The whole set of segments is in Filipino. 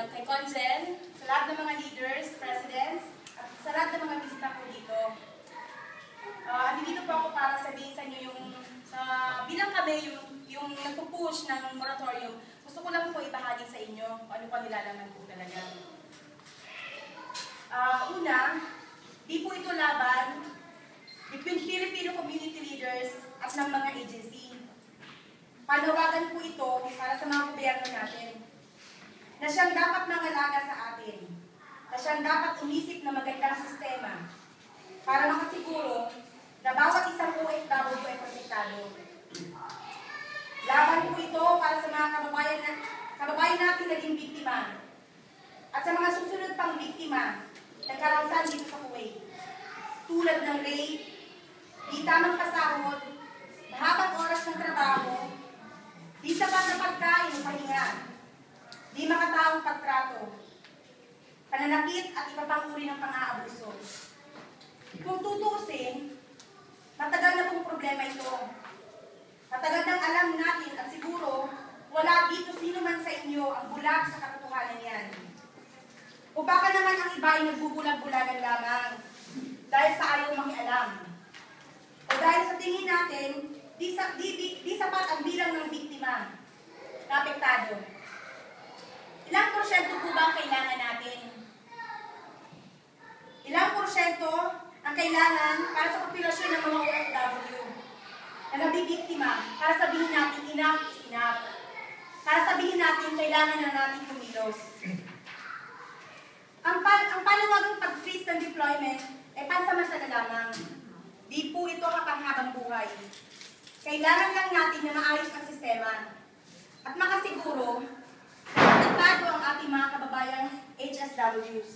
kay Conjen, sa lahat ng mga leaders, presidents, at sa lahat ng mga bisita ko dito. Dito po ako para sabihin sa inyo bilang kami yung nagpo-push ng moratorium, gusto ko lang po ibahagi sa inyo kung ano pa nilalaman po talaga. Una, di po ito laban between Filipino community leaders at ng mga agency. Panawagan po ito para sa mga gobyerno natin na siyang dapat mangalaga sa atin, na siyang dapat umisip na magandang sistema para makasiguro na bawat isang OFW ay protektado. Laban po ito para sa mga kababayan natin naging biktima at sa mga susunod pang biktima ng karahasan dito sa Kuwait, tulad ng rape, di tamang pasahod, mahabang oras ng trabaho, di sapat na pagkain o pahinga, di makataong pagtrato, pananakit at iba pang uri ng pang-aabuso. Kung tutuusin, matagal na pong problema ito. Matagal nang alam natin at siguro wala dito sino man sa inyo ang bulag sa katotohanan yan. O baka naman ang iba ay nagbubulag-bulagan lamang dahil sa ayaw makialam. O dahil sa tingin natin, di sapat ang bilang ng biktima na apektado. Ilang porsyento po ba ang kailangan natin? Ilang porsyento ang kailangan para sa populasyon ng mga OFW na nabibiktima para sabihin natin enough is enough. Para sabihin natin kailangan na natin kumilos. Ang panawagang pag-freeze ng deployment ay pansamantala lamang. Di po ito kapanghabang buhay. Kailangan lang natin na maayos ang sistema at makasiguro na protektado ang ating mga kababayang HSWs.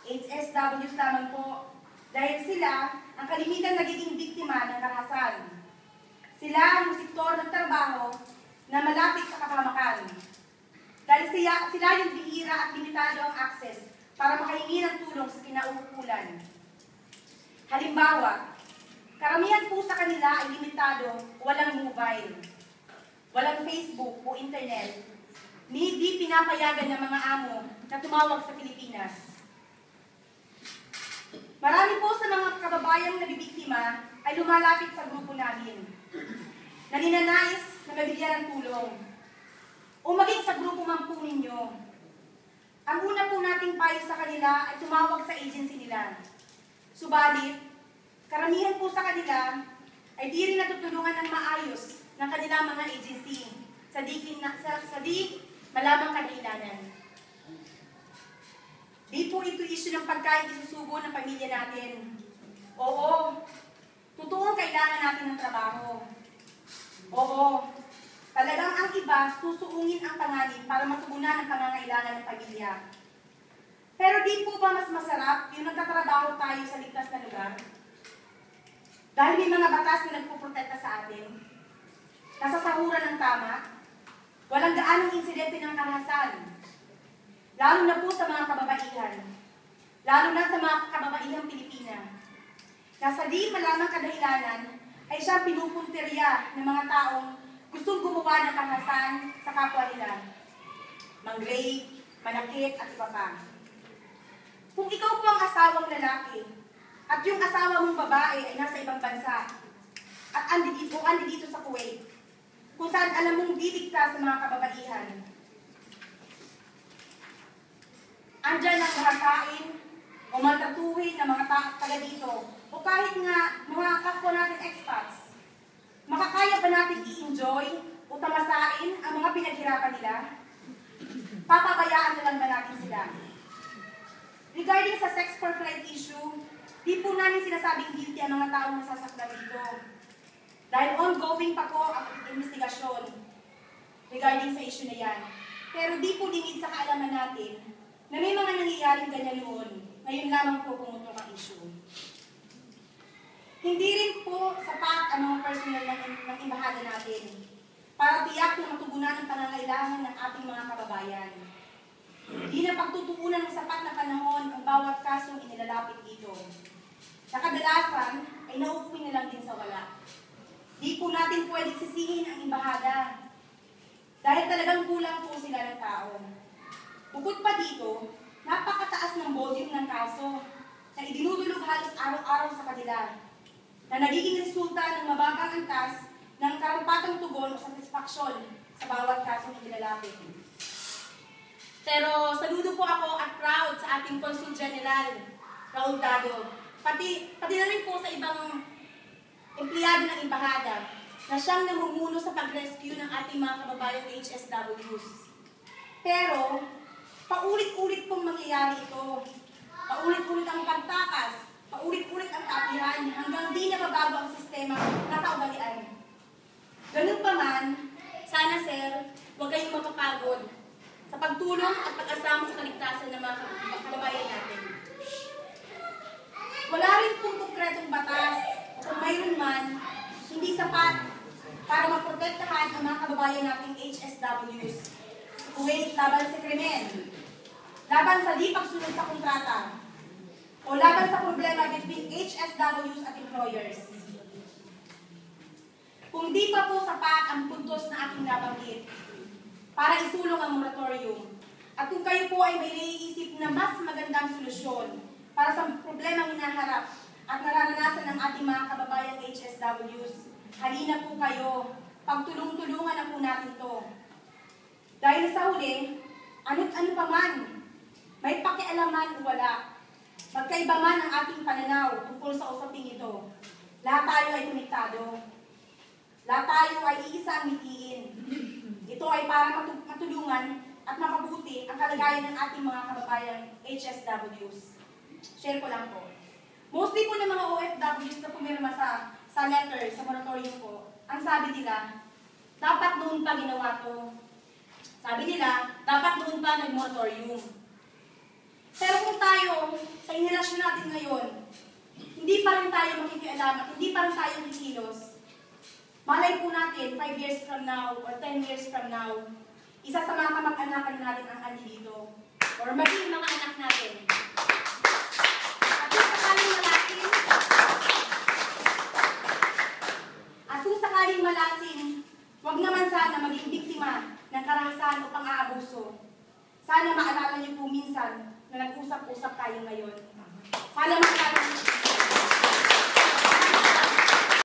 HSWs lamang po dahil sila ang kalimitan nagiging biktima ng karahasan. Sila ang sektor ng trabaho na malapit sa kapahamakan. Dahil sila yung bihira at limitado ang access para makahingi ng tulong sa kinauukulan. Halimbawa, karamihan po sa kanila ay limitado, walang mobile, walang Facebook o internet, hindi pinapayagan ng mga amo na tumawag sa Pilipinas. Marami po sa mga kababayang nabibiktima ay lumalapit sa grupo namin, na ninanais na mabigyan ng tulong, o maging sa grupo man po ninyo. Ang una po nating payo sa kanila ay tumawag sa agency nila. Subalit, karamihan po sa kanila ay di rin natutulungan ng maayos ng kanilang mga agency sa di malamang kadahilanan. Di po ito issue ng pagkain isusubo ng pamilya natin. Oo, totoo kailangan natin ng trabaho. Oo, talagang ang iba susuungin ang panganib para matugunan ang pangangailangan ng pamilya. Pero di po ba mas masarap yung nagtatrabaho tayo sa ligtas na lugar? Dahil may mga batas na nagpuprotekta sa atin, nasasahuran ng tama, walang gaanong insidente ng karahasan, lalo na po sa mga kababaihan, lalo na sa mga kababaihang Pilipina, na sa di malamang kadahilanan ay siyang pinupuntirya ng mga taong gustong gumawa ng karahasan sa kapwa nila, mang-rape, manakit at iba pa. Kung ikaw po ang asawang lalaki at yung asawa mong babae ay nasa ibang bansa at andi dito sa Kuwait, kung saan alam mong didigta sa mga kababaihan, andyan ang mahakain o maltratuhin ng mga taga dito o kahit nga mga kapwa natin expats, makakaya ba natin i-enjoy o tamasain ang mga pinaghirapan nila? Papabayaan na lang ba natin sila? Regarding sa sex for flight issue, di po namin sinasabing guilty ang mga taong nasasaktan dito. Dahil ongoing pa po ang investigasyon regarding sa issue na yan. Pero di po limit sa kaalaman natin na may mga nangyayaring ganyan noon. Ngayon lamang po pumutok ang issue. Hindi rin po sapat ang mga personal ng imbahada natin para tiyak na matugunan ang pangangailangan ng ating mga kababayan. Hindi na pagtutuunan ng sapat na panahon ang bawat kasong inilalapit dito. Sa kadalasan ay nauuwi na lang din sa wala. Di po natin pwedeng sisihin ang imbahada dahil talagang kulang po sila ng tao. Bukod pa dito, napakataas ng volume ng kaso na idinudulog halos araw-araw sa kanila, na nagiging resulta ng mabagang antas ng karampatang tugon o satisfaksyon sa bawat kasong inilalapit. Pero saludo po ako at proud sa ating Consul General, Raul Dado, pati na rin po sa ibang empleyado ng Embahada na siyang namumuno sa pag-rescue ng ating mga kababayang HSWs. Pero, paulit-ulit pong mangyayari ito. Paulit-ulit ang pagtakas, paulit-ulit ang kaapihan, hanggang di nababago ang sistema na kaugalian. Ganun pa man, sana sir, huwag kayong mapapagod sa pagtulong at pag-asama sa kaligtasan ng mga kababayan natin. Wala rin pong konkretong batas o kung mayroon man, hindi sapat para maprotektahan ang mga kababayan nating HSWs. Kuwait laban sa krimen, laban sa di pagsunod sa kontrata, o laban sa problema between HSWs at employers. Kung di pa po sapat ang puntos na aking nabanggit para isulong ang moratorium, at kung kayo po ay may naiisip na mas magandang solusyon para sa problemang hinaharap at nararanasan ng ating mga kababayang HSWs, halina po kayo, pagtulong-tulungan na po natin ito. Dahil sa huli, ano't ano pa man, may pakialaman o wala, magkaiba man ang ating pananaw tungkol sa usaping ito, lahat tayo ay konektado. Lahat tayo ay iisa ang mitiin. Ito ay para matulungan at mapabuti ang kalagayan ng ating mga kababayang HSWs. Share ko lang po. Mostly po ng mga OFWs na pumirma sa letter, sa moratorium po, ang sabi nila, dapat noon pa ginawa to. Sabi nila, dapat noon pa nag-moratorium. Pero kung tayo, sa henerasyon natin ngayon, hindi pa rin tayo makikialam at hindi pa rin tayo kikilos, malay po natin, 5 years from now or 10 years from now, isa sa mga kamag-anakan natin ang andito. Or maging mga anak natin. At kung sakaling malasin, huwag naman sana maging biktima ng karahasan o pang-aabuso. Sana maalala niyo po minsan na nag-usap-usap tayo ngayon. Sana maalala niyo.